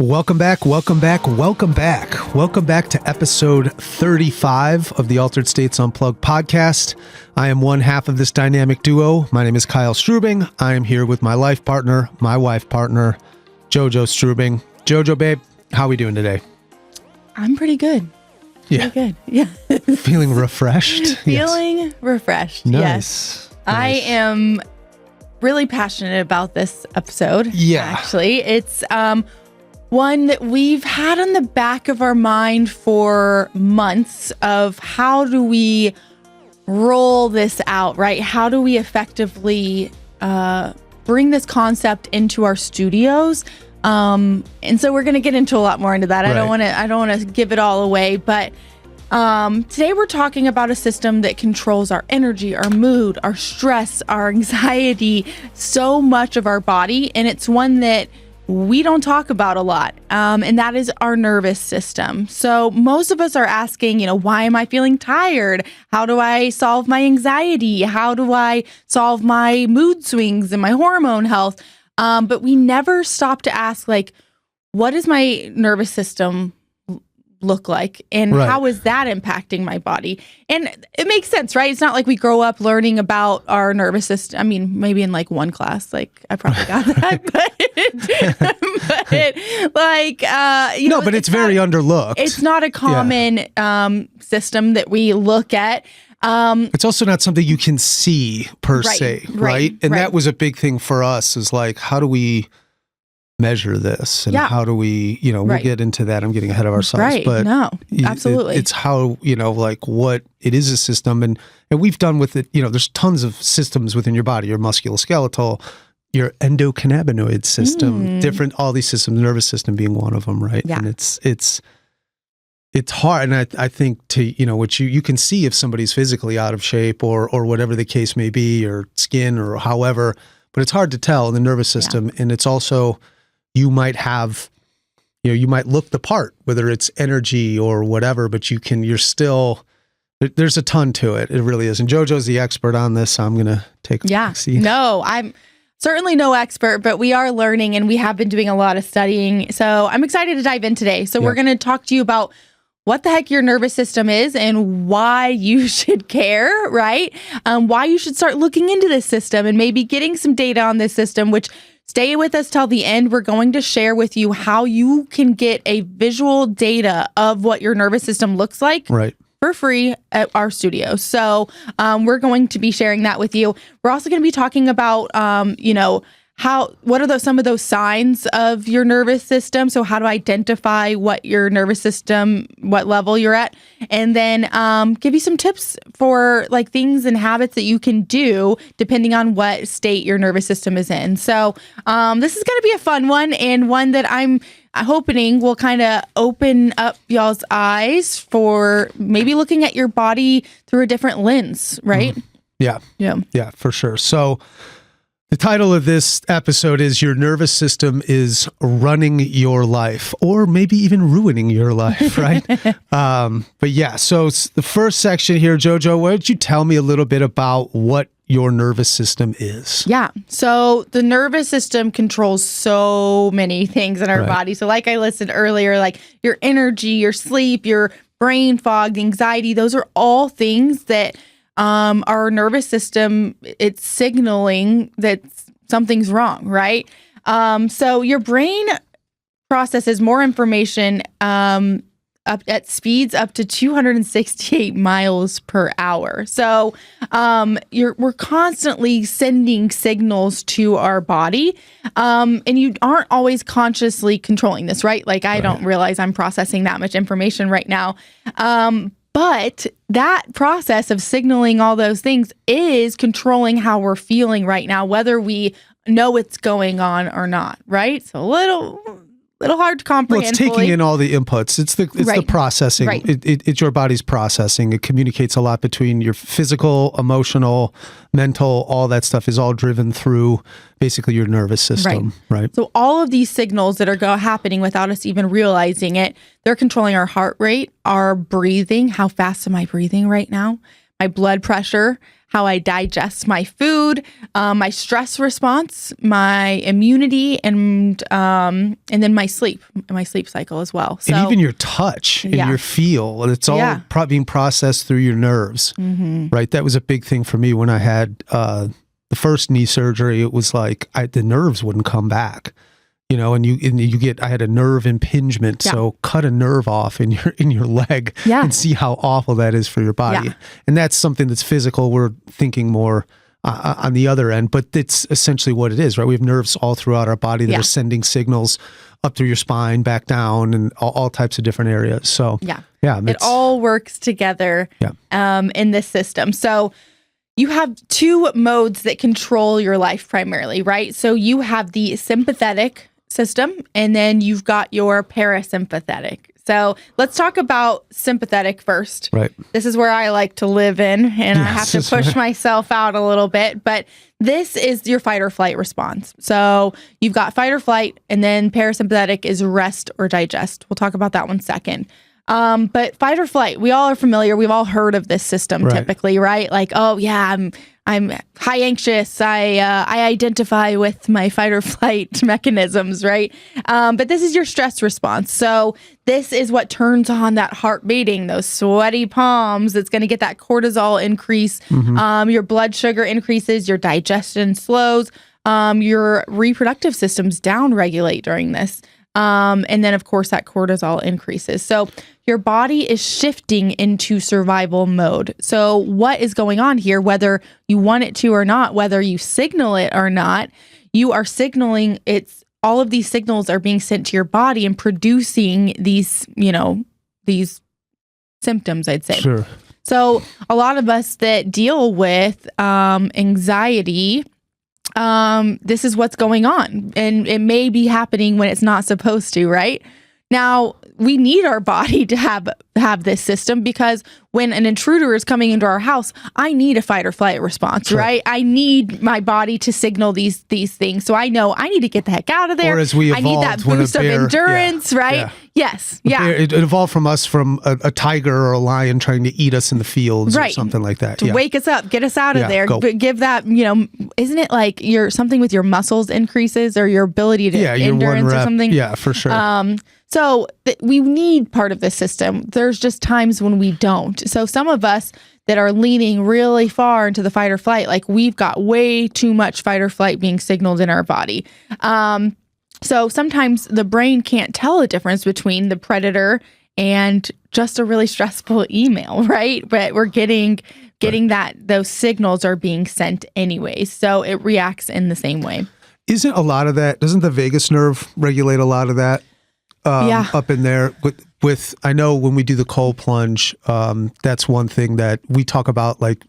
Welcome back, welcome back, welcome back. Welcome back to episode 35 of the Altered States Unplugged podcast. I am one half of this dynamic duo. My name is Kyle Strubing. I am here with my life partner, my wife partner, Jojo Strubing. Jojo, babe, how are we doing today? I'm pretty good. Yeah. Pretty good. Yeah. Feeling refreshed? Feeling refreshed. Nice. Yes. Nice. I am really passionate about this episode. Yeah. Actually, it's one that we've had on the back of our mind for months of how do we roll this out, right? How do we effectively bring this concept into our studios? And so we're going to get into a lot more into that. Right. I don't want to give it all away, but today we're talking about a system that controls our energy, our mood, our stress, our anxiety, so much of our body. And it's one that we don't talk about a lot, and that is our nervous system. So most of us are asking, why am I feeling tired? How do I solve my anxiety? How do I solve my mood swings and my hormone health? But we never stop to ask, what does my nervous system look like, and Right. how is that impacting my body? And it makes sense, right? It's not like we grow up learning about our nervous system. I mean, maybe in one class, I probably got that, but but it's very underlooked. It's not a common system that we look at. It's also not something you can see per se, right? And that was a big thing for us is how do we measure this, and how do we, we'll get into that. I'm getting ahead of ourselves, right. But no, absolutely. It's how, what it is a system, and we've done with it, there's tons of systems within your body, your musculoskeletal, your endocannabinoid system, different, all these systems, nervous system being one of them, right? Yeah. And it's hard. And I think what you can see if somebody's physically out of shape or whatever the case may be, or skin or however, but it's hard to tell in the nervous system. And it's also, you might have, you might look the part, whether it's energy or whatever, but you're still, there's a ton to it. It really is. And JoJo's the expert on this, so I'm going to take a back seat. No, I'm certainly no expert, but we are learning, and we have been doing a lot of studying. So I'm excited to dive in today. So we're going to talk to you about what the heck your nervous system is and why you should care, right? Why you should start looking into this system and maybe getting some data on this system, which stay with us till the end. We're going to share with you how you can get a visual data of what your nervous system looks like for free at our studio. So we're going to be sharing that with you. We're also going to be talking about, what are some of those signs of your nervous system? So how to identify what your nervous system, what level you're at, and then give you some tips for things and habits that you can do depending on what state your nervous system is in. So this is going to be a fun one, and one that I'm hoping will kind of open up y'all's eyes for maybe looking at your body through a different lens, right? Yeah, for sure. So the title of this episode is Your Nervous System is Running Your Life, or maybe even ruining your life, right? But yeah, so the first section here, Jojo, why don't you tell me a little bit about what your nervous system is? Yeah, so the nervous system controls so many things in our body. So like I listed earlier, your energy, your sleep, your brain fog, the anxiety, those are all things that our nervous system, it's signaling that something's wrong, right? So your brain processes more information up at speeds up to 268 miles per hour. So we're constantly sending signals to our body, and you aren't always consciously controlling this, right? I don't realize I'm processing that much information right now. But that process of signaling all those things is controlling how we're feeling right now, whether we know what's going on or not, right? So a little hard to comprehend. Well, it's taking in all the inputs. It's the processing. Right. It's your body's processing. It communicates a lot between your physical, emotional, mental, all that stuff is all driven through basically your nervous system, right? So all of these signals that are happening without us even realizing it, they're controlling our heart rate, our breathing. How fast am I breathing right now? My blood pressure, how I digest my food, my stress response, my immunity, and then my sleep cycle as well. So, and even your touch and your feel, it's all being processed through your nerves, right? That was a big thing for me when I had the first knee surgery. It was like the nerves wouldn't come back. You know, and you get, I had a nerve impingement, so cut a nerve off in your leg and see how awful that is for your body. And that's something that's physical. We're thinking more on the other end, but it's essentially what it is, right? We have nerves all throughout our body that are sending signals up through your spine, back down, and all types of different areas. So it all works together in this system. So you have two modes that control your life primarily, right? So you have the sympathetic system, and then you've got your parasympathetic. So let's talk about sympathetic first. Right. This is where I like to live in, and I have to push myself out a little bit. But this is your fight or flight response. So you've got fight or flight, and then parasympathetic is rest or digest. We'll talk about that one second. But fight or flight, we all are familiar. We've all heard of this system typically, right? Like, oh yeah, I'm high anxious. I identify with my fight or flight mechanisms, right? But this is your stress response. So this is what turns on that heart beating, those sweaty palms. It's going to get that cortisol increase. Your blood sugar increases, your digestion slows, your reproductive systems downregulate during this. And then, of course, that cortisol increases. So your body is shifting into survival mode. So what is going on here, whether you want it to or not, whether you signal it or not, you are signaling all of these signals are being sent to your body and producing these, these symptoms, I'd say. Sure. So a lot of us that deal with anxiety, this is what's going on, and it may be happening when it's not supposed to, right? Now, we need our body to have this system, because when an intruder is coming into our house, I need a fight or flight response, right? I need my body to signal these things. So I know I need to get the heck out of there. Or as we evolved, I need that boost of endurance, right? Yeah. Yes. Yeah. It evolved from us from a tiger or a lion trying to eat us in the fields or something like that. To wake us up, get us out of there. But give that, isn't it like something with your muscles increases, or your ability to endurance or something? Yeah, for sure. So we need part of this system. There's just times when we don't. So some of us that are leaning really far into the fight or flight, like we've got way too much fight or flight being signaled in our body. So sometimes the brain can't tell a difference between the predator and just a really stressful email, right? But we're getting that those signals are being sent anyways. So it reacts in the same way. Isn't a lot of that, doesn't the vagus nerve regulate a lot of that? Up in there with, I know when we do the cold plunge, that's one thing that we talk about, like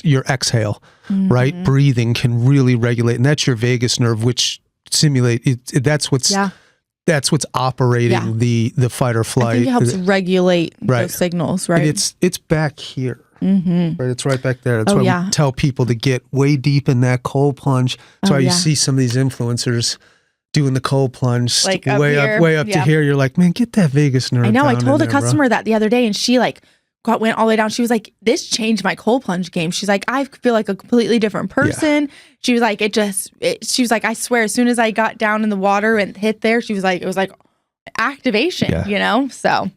your exhale, right? Breathing can really regulate, and that's your vagus nerve, which that's what's operating the fight or flight. I think it helps regulate those signals, right? And it's back here. Right, it's right back there. That's why we tell people to get way deep in that cold plunge. That's why you see some of these influencers doing the cold plunge, like way up to here. You're like, man, get that vagus nerve. I know. I down told in a there, customer that the other day, and she went all the way down. She was like, this changed my cold plunge game. She's like, I feel like a completely different person. She was like, she was like, I swear, as soon as I got down in the water and hit there, she was like, it was like activation, So,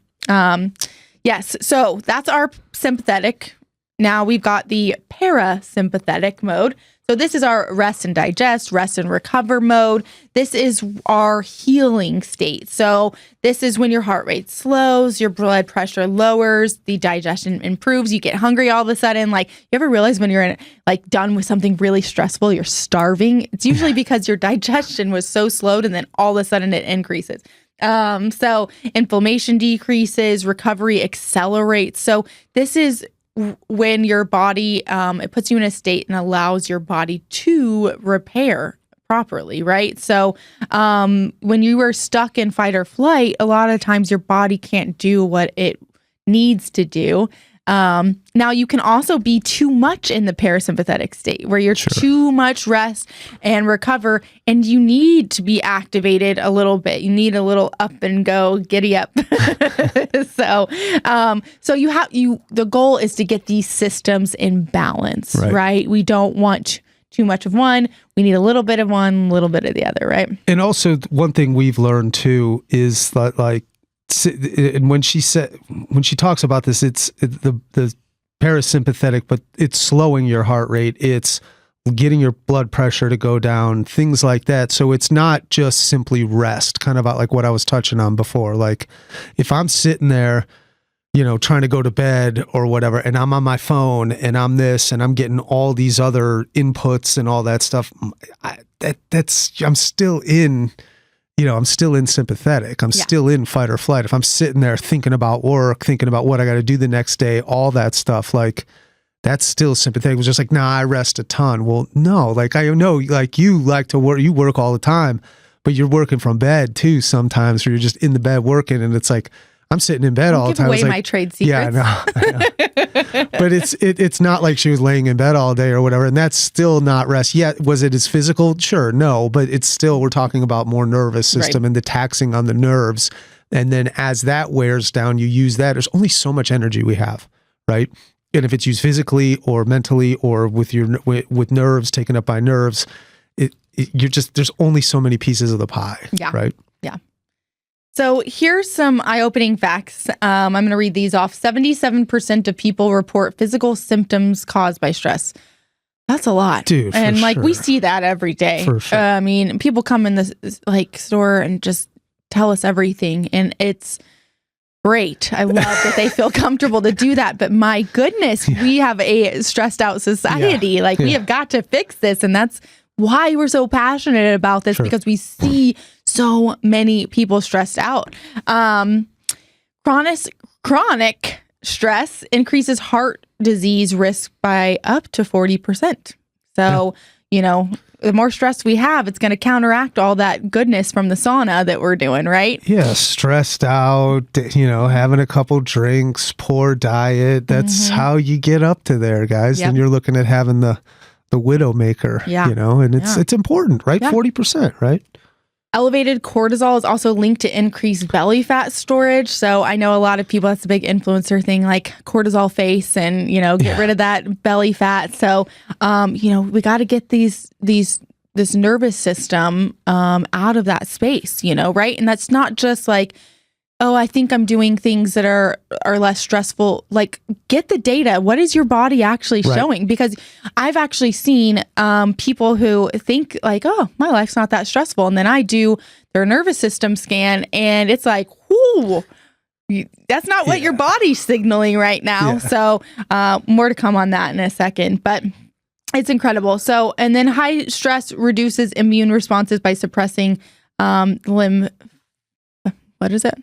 yes. So that's our sympathetic. Now we've got the parasympathetic mode. So this is our rest and digest, rest and recover mode. This is our healing state. So this is when your heart rate slows, your blood pressure lowers, the digestion improves, you get hungry all of a sudden. Like, you ever realize when you're done with something really stressful, you're starving? It's usually because your digestion was so slowed, and then all of a sudden it increases. So inflammation decreases, recovery accelerates. So this is when your body, it puts you in a state and allows your body to repair properly, right? So when you are stuck in fight or flight, a lot of times your body can't do what it needs to do. Now you can also be too much in the parasympathetic state where you're too much rest and recover, and you need to be activated a little bit. You need a little up and go, giddy up. So the goal is to get these systems in balance, right? We don't want too much of one. We need a little bit of one, a little bit of the other, right? And also one thing we've learned too is that, like, and when she talks about this, it's the parasympathetic, but it's slowing your heart rate. It's getting your blood pressure to go down, things like that. So it's not just simply rest, kind of like what I was touching on before. Like if I'm sitting there, trying to go to bed or whatever, and I'm on my phone and I'm this and I'm getting all these other inputs and all that stuff, I'm still in, I'm still in sympathetic. I'm still in fight or flight. If I'm sitting there thinking about work, thinking about what I got to do the next day, all that stuff, like that's still sympathetic. It was just like, nah, I rest a ton. Well, no, like I know, like you like to work, you work all the time, but you're working from bed too sometimes, or you're just in the bed working, and it's like, I'm sitting in bed all the time. Give away my trade secrets. Yeah, I know. But it's not like she was laying in bed all day or whatever, and that's still not rest. Yeah, was it as physical? Sure, no, but it's still, we're talking about more nervous system and the taxing on the nerves. And then as that wears down, you use that. There's only so much energy we have, right? And if it's used physically or mentally or with nerves, taken up by nerves, there's only so many pieces of the pie, right? Yeah. So here's some eye-opening facts. I'm going to read these off. 77% of people report physical symptoms caused by stress. That's a lot. Dude, and we see that every day. For sure. I mean, people come in the store and just tell us everything, and it's great. I love that they feel comfortable to do that. But my goodness, we have a stressed out society. We have got to fix this, and that's why we're so passionate about this, because we see so many people stressed out. Chronic stress increases heart disease risk by up to 40%. So, the more stress we have, it's going to counteract all that goodness from the sauna that we're doing, right? Yeah, stressed out, having a couple drinks, poor diet. That's how you get up to there, guys. Yep. And you're looking at having the widowmaker, and it's important, right? 40%, right? Elevated cortisol is also linked to increased belly fat storage. So I know a lot of people, that's a big influencer thing, like cortisol face and, get rid of that belly fat. So, we got to get this nervous system out of that space, right? And that's not just like, oh, I think I'm doing things that are less stressful. Like, get the data. What is your body actually showing? Because I've actually seen people who think like, oh, my life's not that stressful. And then I do their nervous system scan, and it's like, whoo, that's not what your body's signaling right now. Yeah. So more to come on that in a second. But it's incredible. So, and then high stress reduces immune responses by suppressing what is it?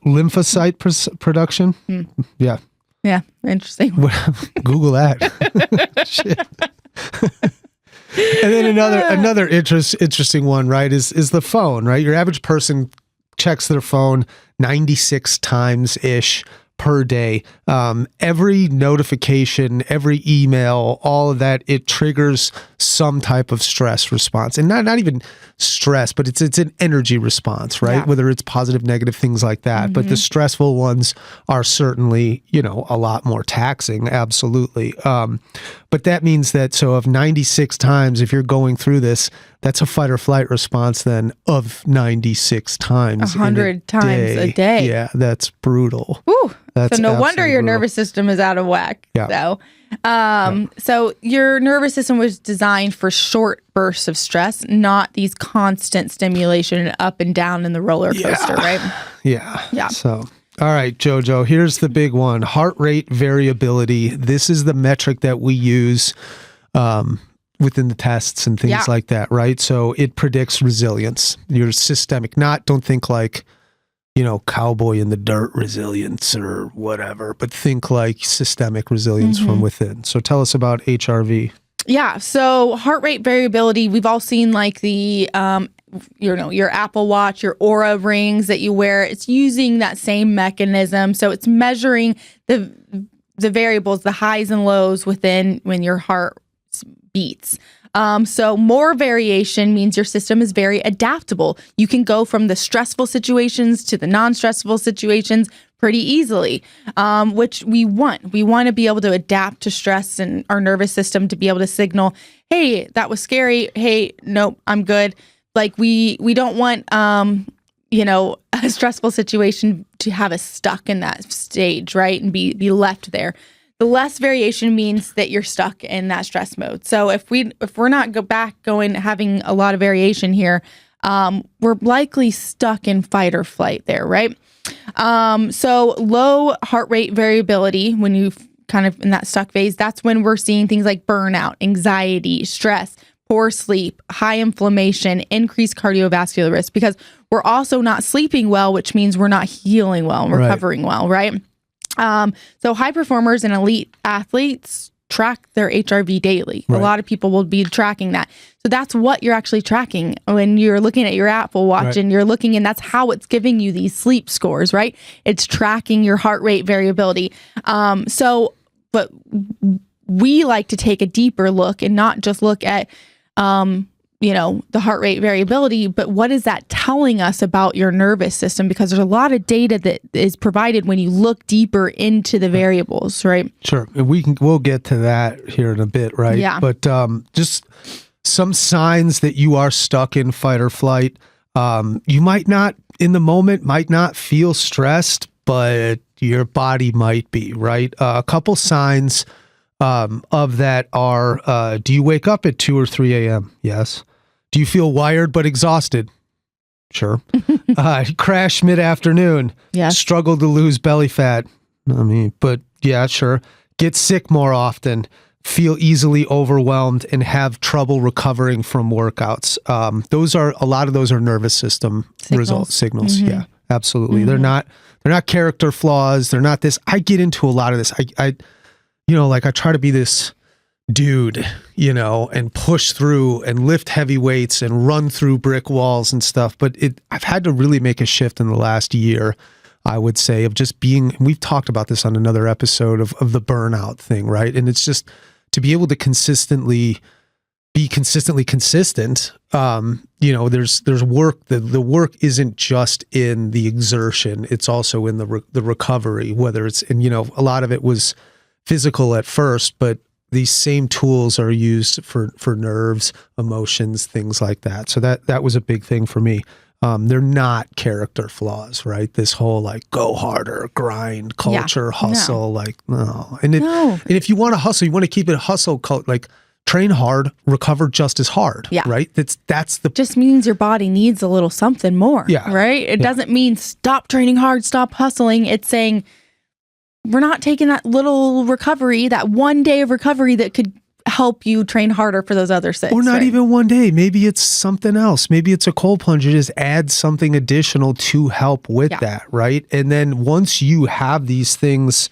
Lymphocyte production. Yeah. Interesting. Google that. Shit. And then another interesting one, right, is the phone, right? Your average person checks their phone 96 times ish per day. Every notification, every email, all of that, it triggers some type of stress response. And not even stress, but it's an energy response, right? Yeah. Whether it's positive, negative, things like that. But the stressful ones are certainly, a lot more taxing. Absolutely. But that means that, so of 96 times, if you're going through this, that's a fight or flight response then of 96 times. 100 times a day. Yeah, that's brutal. Ooh. So no wonder your nervous system is out of whack. Yeah. So your nervous system was designed for short bursts of stress, not these constant stimulation up and down in the roller coaster, right? Yeah. So, all right, Jojo, here's the big one. Heart rate variability. This is the metric that we use within the tests and things like that, right? So it predicts resilience. Your systemic, don't think like, cowboy in the dirt resilience or whatever, but think like systemic resilience from within. So tell us about HRV. Yeah. So heart rate variability, we've all seen like the, your Apple Watch, your Aura rings that you wear. It's using that same mechanism. So it's measuring the variables, the highs and lows within when your heart beats. So more variation means your system is very adaptable. You can go from the stressful situations to the non-stressful situations pretty easily, which we want. We want to be able to adapt to stress and our nervous system to be able to signal, hey, that was scary. Hey, nope, I'm good. Like we don't want, a stressful situation to have us stuck in that stage, right? And be left there. The less variation means that you're stuck in that stress mode. So if we're not having a lot of variation here, we're likely stuck in fight or flight there, right? So low heart rate variability, when you kind of in that stuck phase, that's when we're seeing things like burnout, anxiety, stress, poor sleep, high inflammation, increased cardiovascular risk, because we're also not sleeping well, which means we're not healing well and recovering well, right? So high performers and elite athletes track their HRV daily. Right. A lot of people will be tracking that. So that's what you're actually tracking when you're looking at your Apple Watch and you're looking, and that's how it's giving you these sleep scores, right? It's tracking your heart rate variability. But we like to take a deeper look and not just look at, the heart rate variability, but what is that telling us about your nervous system? Because there's a lot of data that is provided when you look deeper into the variables, right? Sure. We'll get to that here in a bit, right? Yeah. But just some signs that you are stuck in fight or flight. You might not, in the moment, might not feel stressed, but your body might be, right? A couple signs of that are, do you wake up at 2 or 3 a.m.? Yes. Do you feel wired but exhausted? Sure. Crash mid-afternoon? Yes. Struggle to lose belly fat? But yeah, sure. Get sick more often, feel easily overwhelmed, and have trouble recovering from workouts. A lot of those are nervous system signals. Mm-hmm. Yeah, absolutely. Mm-hmm. They're not character flaws. They're not this. I get into a lot of this. I try to be this dude, and push through and lift heavy weights and run through brick walls and stuff. But I've had to really make a shift in the last year, I would say, of just being, we've talked about this on another episode of the burnout thing, right? And it's just to be able to be consistently consistent. There's work. The work isn't just in the exertion. It's also in the recovery, whether it's, a lot of it was physical at first, but these same tools are used for nerves, emotions, things like that. So that was a big thing for me. They're not character flaws, right? This whole go harder, grind culture, hustle, no. And if you want to hustle, you want to keep it a hustle train hard, recover just as hard, right? That's just means your body needs a little something more, right? It doesn't mean stop training hard, stop hustling. It's saying, we're not taking that little recovery, that one day of recovery that could help you train harder for those other 6. Or not even one day. Maybe it's something else. Maybe it's a cold plunge. You just add something additional to help with that, right? And then once you have these things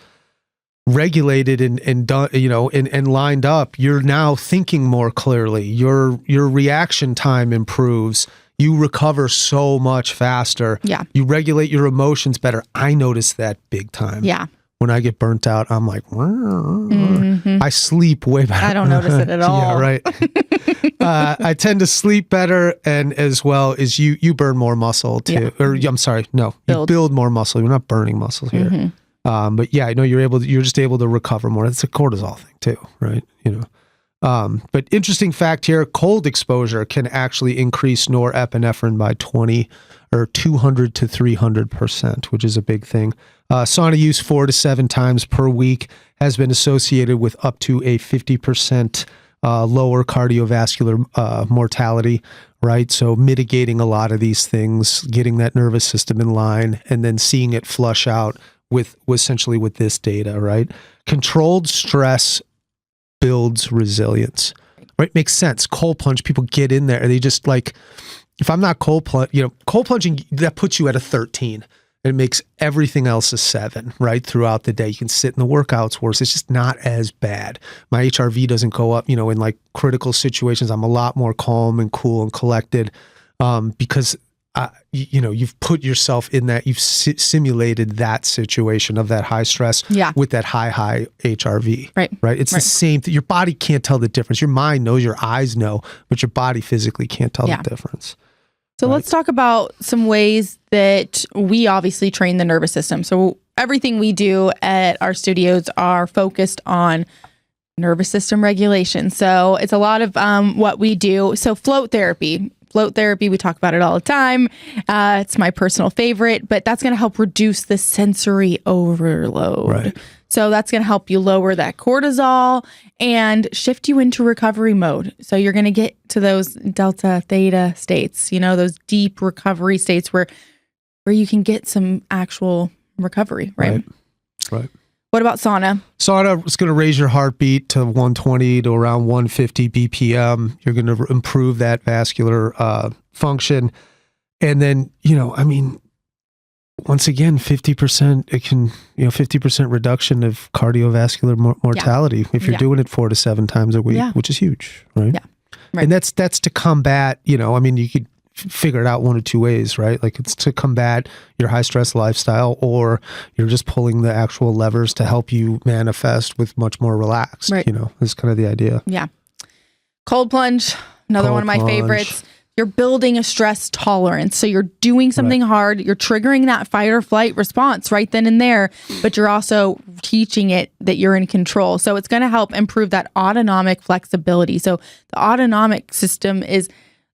regulated and done, and lined up, you're now thinking more clearly. Your reaction time improves. You recover so much faster. Yeah. You regulate your emotions better. I notice that big time. Yeah. When I get burnt out, I'm like, I sleep way better. I don't notice it at all. Yeah, right. I tend to sleep better, and as well as you burn more muscle too. Yeah. Or I'm sorry, no, you build more muscle. You're not burning muscle here. Mm-hmm. But yeah, I know you're just able to recover more. It's a cortisol thing too, right? But interesting fact here, cold exposure can actually increase norepinephrine by 200 to 300%, which is a big thing. Sauna use 4 to 7 times per week has been associated with up to a 50% lower cardiovascular mortality, right? So mitigating a lot of these things, getting that nervous system in line, and then seeing it flush out with essentially with this data, right? Controlled stress builds resilience, right? Makes sense. Cold plunge, people get in there. They just if I'm not cold plunging, that puts you at a 13. It makes everything else a 7, right? Throughout the day. You can sit in the workouts worse. It's just not as bad. My HRV doesn't go up, in like critical situations. I'm a lot more calm and cool and collected because, you've put yourself in that, you've simulated that situation of that high stress with that high HRV. Right. It's the same thing. Your body can't tell the difference. Your mind knows, your eyes know, but your body physically can't tell the difference. So let's talk about some ways that we obviously train the nervous system. So everything we do at our studios are focused on nervous system regulation. So it's a lot of what we do. So float therapy, we talk about it all the time. It's my personal favorite, but that's going to help reduce the sensory overload. Right. So that's going to help you lower that cortisol and shift you into recovery mode. So you're going to get to those delta theta states, those deep recovery states where you can get some actual recovery, right? Right. What about sauna? Sauna is going to raise your heartbeat to 120 to around 150 BPM. You're going to improve that vascular function. And then, once again, 50%, it can, 50% reduction of cardiovascular mortality if you're doing it 4 to 7 times a week, which is huge, right? Yeah. Right. And that's to combat, you could figure it out one of two ways, right? Like it's to combat your high stress lifestyle, or you're just pulling the actual levers to help you manifest with much more relaxed, is kind of the idea. Yeah. Cold plunge, another one of my favorites. You're building a stress tolerance. So you're doing something hard. You're triggering that fight or flight response right then and there, but you're also teaching it that you're in control. So it's going to help improve that autonomic flexibility. So the autonomic system is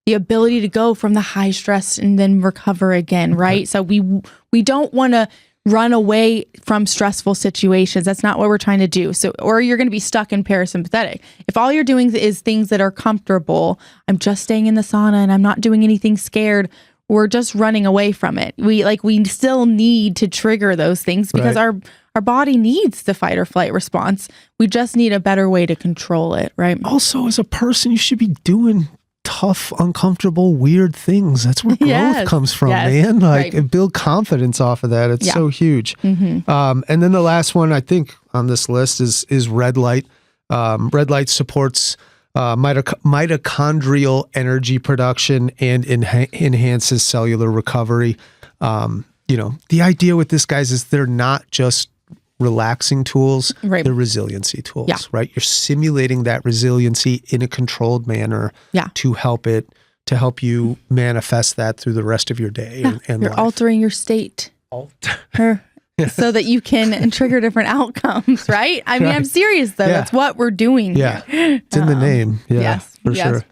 the ability to go from the high stress and then recover again, right? So we don't want to run away from stressful situations. That's not what we're trying to do. So, or you're going to be stuck in parasympathetic. If all you're doing is things that are comfortable, I'm just staying in the sauna and I'm not doing anything scared, we're just running away from it. We still need to trigger those things because our body needs the fight or flight response. We just need a better way to control it, right? Also, as a person, you should be doing tough, uncomfortable, weird things. That's where growth comes from, man. And build confidence off of that. It's so huge. Mm-hmm. And then the last one I think on this list is red light. Red light supports mitochondrial energy production and enhances cellular recovery. The idea with this, guys, is they're not just relaxing tools, they're resiliency tools, right? You're simulating that resiliency in a controlled manner to help you manifest that through the rest of your day and you're life. Altering your state so that you can trigger different outcomes, right? I mean, I'm serious though. That's what we're doing here. It's in the name. Sure.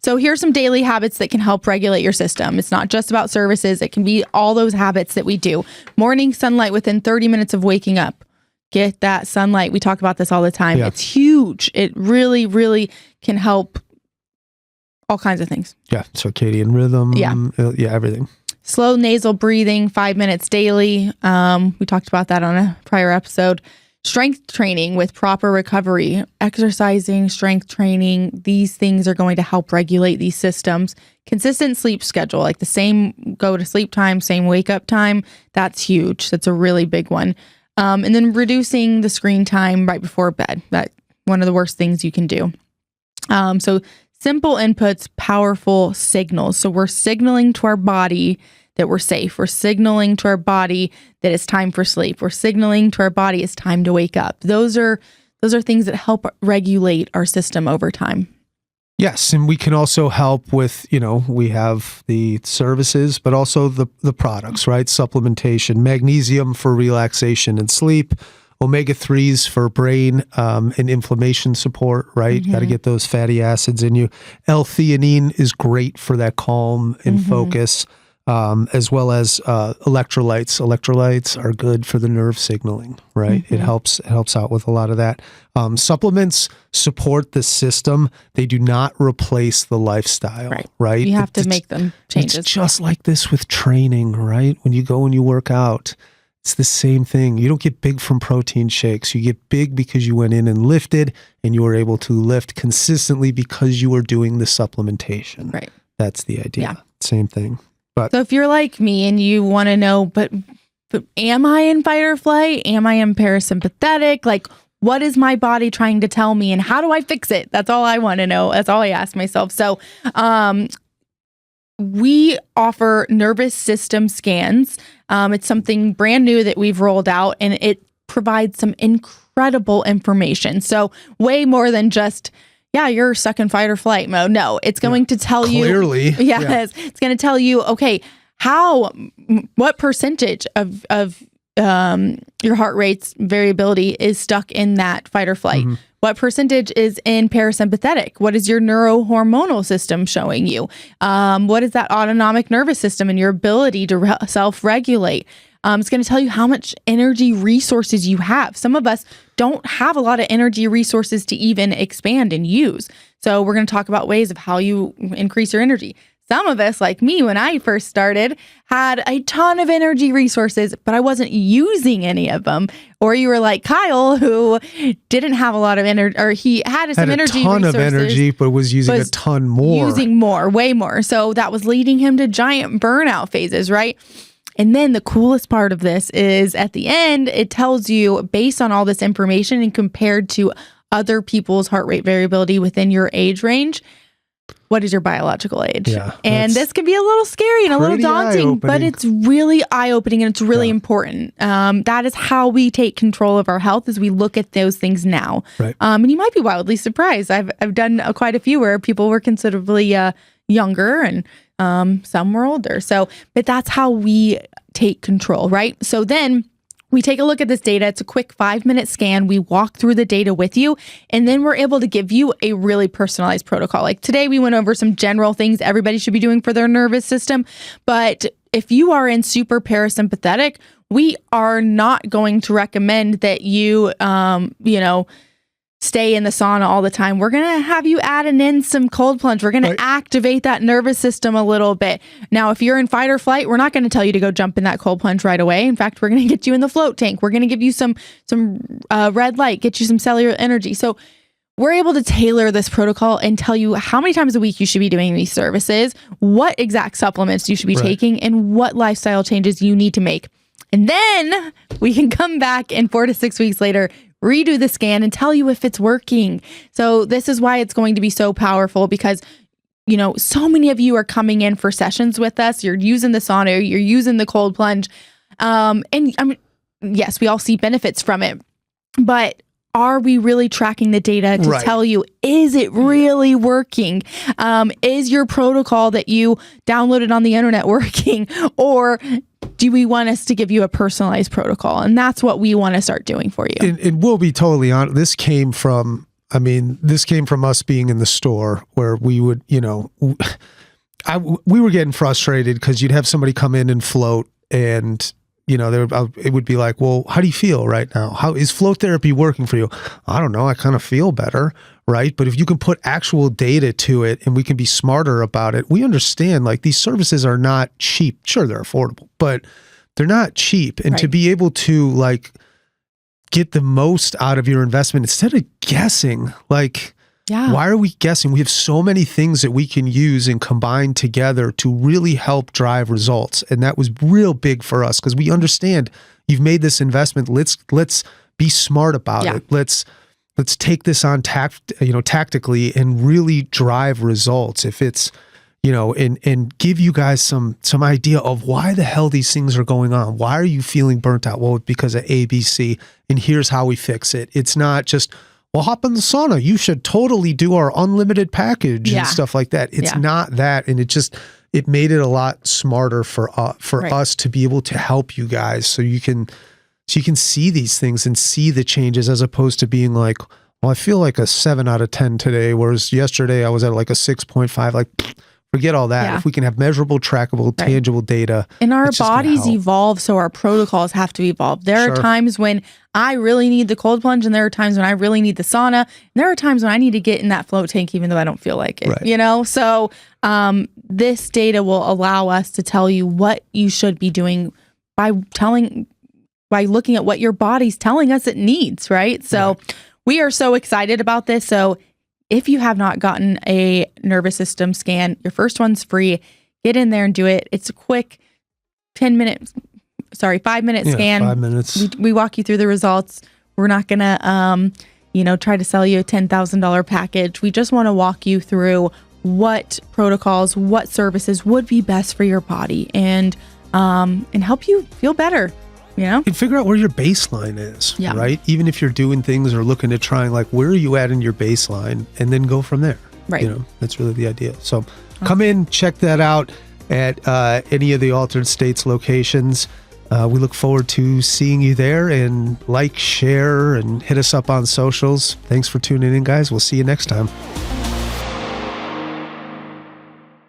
So here's some daily habits that can help regulate your system. It's not just about services. It can be all those habits that we do. Morning sunlight within 30 minutes of waking up. Get that sunlight. We talk about this all the time. It's huge. It really, really can help all kinds of things. Yeah. Circadian rhythm. Yeah. Everything. Slow nasal breathing, 5 minutes daily. We talked about that on a prior episode. Strength training with proper recovery, exercising, strength training, these things are going to help regulate these systems. Consistent sleep schedule, like the same go to sleep time, same wake up time. That's huge. That's a really big one. And then reducing the screen time right before bed. That's one of the worst things you can do. So simple inputs, powerful signals. So we're signaling to our body that we're safe. We're signaling to our body that it's time for sleep. We're signaling to our body it's time to wake up. Those are things that help regulate our system over time. Yes, and we can also help with, we have the services, but also the products, right? Supplementation, magnesium for relaxation and sleep, omega-3s for brain and inflammation support, right? Mm-hmm. Got to get those fatty acids in you. L-theanine is great for that calm and focus. As well as electrolytes. Electrolytes are good for the nerve signaling, right? Mm-hmm. It helps out with a lot of that. Supplements support the system. They do not replace the lifestyle, right? You have to make them changes. It's just like this with training, right? When you go and you work out, it's the same thing. You don't get big from protein shakes. You get big because you went in and lifted, and you were able to lift consistently because you were doing the supplementation. Right. That's the idea. Yeah. Same thing. So if you're like me and you want to know, but am I in fight or flight? Am I in parasympathetic? Like, what is my body trying to tell me and how do I fix it? That's all I want to know. That's all I ask myself. So, we offer nervous system scans. It's something brand new that we've rolled out, and it provides some incredible information. So way more than just, you're stuck in fight or flight mode. No, it's going to tell you. Clearly. Yes. It's going to tell you, okay, what percentage of your heart rate's variability is stuck in that fight or flight? Mm-hmm. What percentage is in parasympathetic? What is your neurohormonal system showing you? What is that autonomic nervous system and your ability to self-regulate? It's going to tell you how much energy resources you have. Some of us don't have a lot of energy resources to even expand and use. So we're going to talk about ways of how you increase your energy. Some of us, like me, when I first started, had a ton of energy resources, but I wasn't using any of them. Or you were like Kyle, who didn't have a lot of energy, or he had some energy resources. Had a ton of energy, but was using a ton more. Using more, way more. So that was leading him to giant burnout phases, right? And then the coolest part of this is at the end, it tells you, based on all this information and compared to other people's heart rate variability within your age range, what is your biological age? Yeah, and this can be a little scary and a little daunting, but it's really eye-opening and it's really important. That is how we take control of our health, as we look at those things now. Right. And you might be wildly surprised. I've done quite a few where people were considerably younger and some were older. But that's how we take control, right? So then we take a look at this data. It's a quick 5-minute scan. We walk through the data with you, and then we're able to give you a really personalized protocol. Like today, we went over some general things everybody should be doing for their nervous system. But if you are in super parasympathetic, we are not going to recommend that you, stay in the sauna all the time. We're going to have you adding in some cold plunge. We're going to activate that nervous system a little bit. Now, if you're in fight or flight, we're not going to tell you to go jump in that cold plunge right away. In fact, we're going to get you in the float tank. We're going to give you some red light, get you some cellular energy. So we're able to tailor this protocol and tell you how many times a week you should be doing these services, what exact supplements you should be taking, and what lifestyle changes you need to make. And then we can come back in 4 to 6 weeks later, redo the scan and tell you if it's working. So this is why it's going to be so powerful, because so many of you are coming in for sessions with us. You're using the sauna, you're using the cold plunge. And I mean, yes, we all see benefits from it, but are we really tracking the data to tell you, is it really working? Is your protocol that you downloaded on the internet working? Or do we want us to give you a personalized protocol? And that's what we want to start doing for you. And we'll be totally honest. This came from us being in the store where we would, we were getting frustrated because you'd have somebody come in and float, and it would be like, well, how do you feel right now? How is float therapy working for you? I don't know. I kind of feel better. Right. But if you can put actual data to it and we can be smarter about it, we understand like these services are not cheap. Sure, they're affordable, but they're not cheap. And to be able to like get the most out of your investment instead of guessing, like, why are we guessing? We have so many things that we can use and combine together to really help drive results. And that was real big for us because we understand you've made this investment. Let's be smart about it. Let's take this on tactically and really drive results. If it's, and give you guys some idea of why the hell these things are going on. Why are you feeling burnt out? Well, because of ABC, and here's how we fix it. It's not just, well, hop in the sauna. You should totally do our unlimited package and stuff like that. It's not that. And it made it a lot smarter for us to be able to help you guys so you can see these things and see the changes, as opposed to being like, well, I feel like a 7 out of 10 today, whereas yesterday I was at like a 6.5. Like, forget all that. If we can have measurable, trackable, tangible data. And our bodies evolve, so our protocols have to evolve. There are times when I really need the cold plunge, and there are times when I really need the sauna. And there are times when I need to get in that float tank, even though I don't feel like it, So this data will allow us to tell you what you should be doing by looking at what your body's telling us it needs, right? So we are so excited about this. So if you have not gotten a nervous system scan, your first one's free. Get in there and do it. It's a quick 10-minute 5-minute scan. 5 minutes. We walk you through the results. We're not going to, try to sell you a $10,000 package. We just want to walk you through what protocols, what services would be best for your body and help you feel better, And figure out where your baseline is, right? Even if you're doing things or looking at trying, like, where are you at in your baseline, and then go from there. Right. That's really the idea. So come in, check that out at any of the Altered States locations. We look forward to seeing you there, and share, and hit us up on socials. Thanks for tuning in, guys. We'll see you next time.